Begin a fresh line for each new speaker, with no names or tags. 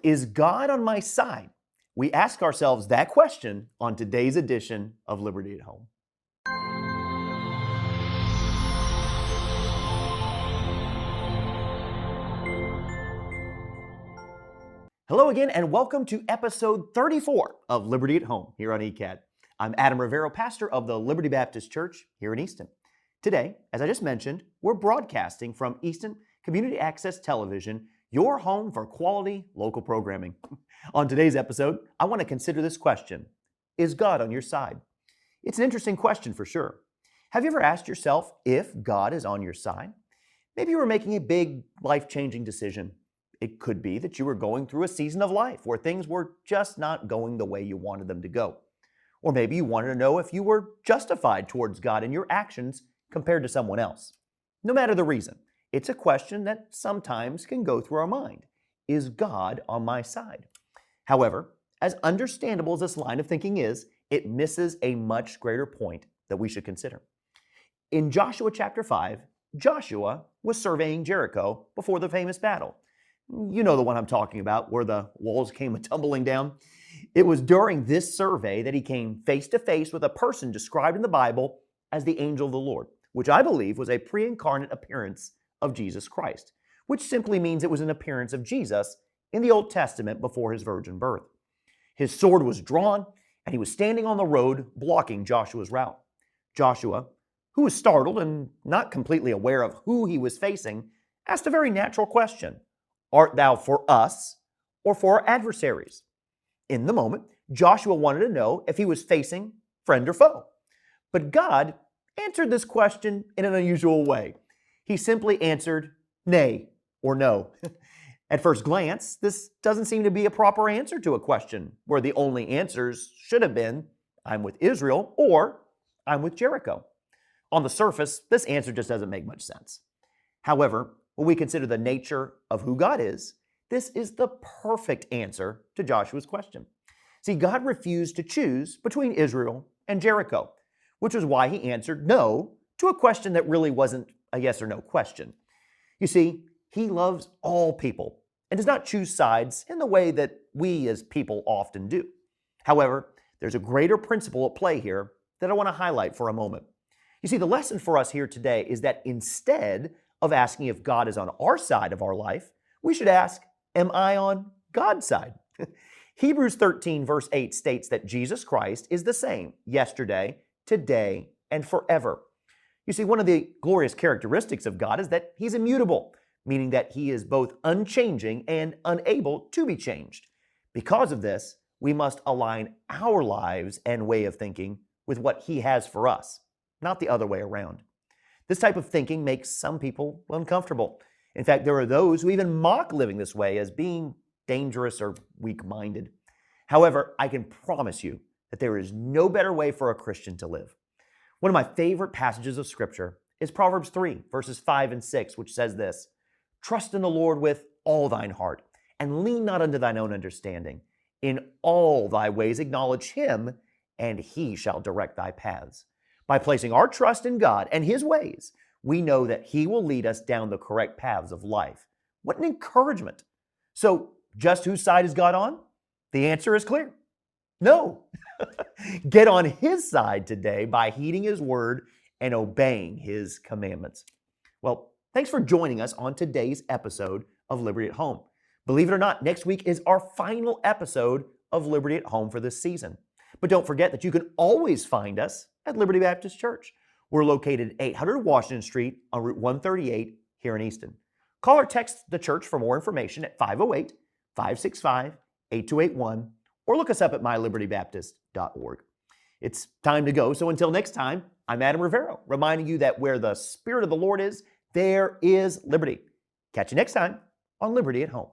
Is God on my side? We ask ourselves that question on today's edition of Liberty at Home. Hello again, and welcome to episode 34 of Liberty at Home here on ECAT. I'm Adam Rivero, pastor of the Liberty Baptist Church here in Easton. Today, as I just mentioned, we're broadcasting from Easton Community Access Television, your home for quality local programming. On today's episode, I want to consider this question: is God on your side? It's an interesting question for sure. Have you ever asked yourself if God is on your side? Maybe you were making a big, life-changing decision. It could be that you were going through a season of life where things were just not going the way you wanted them to go. Or maybe you wanted to know if you were justified towards God in your actions compared to someone else. No matter the reason, it's a question that sometimes can go through our mind. Is God on my side? However, as understandable as this line of thinking is, it misses a much greater point that we should consider. In Joshua chapter 5, Joshua was surveying Jericho before the famous battle. You know the one I'm talking about, where the walls came tumbling down. It was during this survey that he came face to face with a person described in the Bible as the angel of the Lord, which I believe was a pre-incarnate appearance of Jesus Christ, which simply means it was an appearance of Jesus in the Old Testament before his virgin birth. His sword was drawn, and he was standing on the road blocking Joshua's route. Joshua, who was startled and not completely aware of who he was facing, asked a very natural question: art thou for us or for our adversaries? In the moment, Joshua wanted to know if he was facing friend or foe. But God answered this question in an unusual way. He simply answered nay or no. At first glance, this doesn't seem to be a proper answer to a question where the only answers should have been, I'm with Israel or I'm with Jericho. On the surface, this answer just doesn't make much sense. However, when we consider the nature of who God is, this is the perfect answer to Joshua's question. See, God refused to choose between Israel and Jericho, which is why he answered no to a question that really wasn't a yes or no question. You see, he loves all people and does not choose sides in the way that we as people often do. However, there's a greater principle at play here that I want to highlight for a moment. You see, the lesson for us here today is that instead of asking if God is on our side of our life, we should ask, am I on God's side? Hebrews 13 verse 8 states that Jesus Christ is the same yesterday, today, and forever. You see, one of the glorious characteristics of God is that he's immutable, meaning that he is both unchanging and unable to be changed. Because of this, we must align our lives and way of thinking with what he has for us, not the other way around. This type of thinking makes some people uncomfortable. In fact, there are those who even mock living this way as being dangerous or weak-minded. However, I can promise you that there is no better way for a Christian to live. One of my favorite passages of Scripture is Proverbs 3, verses 5 and 6, which says this: trust in the Lord with all thine heart, and lean not unto thine own understanding. In all thy ways acknowledge him, and he shall direct thy paths. By placing our trust in God and his ways, we know that he will lead us down the correct paths of life. What an encouragement. So, just whose side is God on? The answer is clear. No. Get on his side today by heeding his word and obeying his commandments. Well, thanks for joining us on today's episode of Liberty at Home. Believe it or not, next week is our final episode of Liberty at Home for this season. But don't forget that you can always find us at Liberty Baptist Church. We're located at 800 Washington Street on Route 138 here in Easton. Call or text the church for more information at 508-565-8281 or look us up at mylibertybaptist.org. It's time to go, so until next time, I'm Adam Rivero, reminding you that where the Spirit of the Lord is, there is liberty. Catch you next time on Liberty at Home.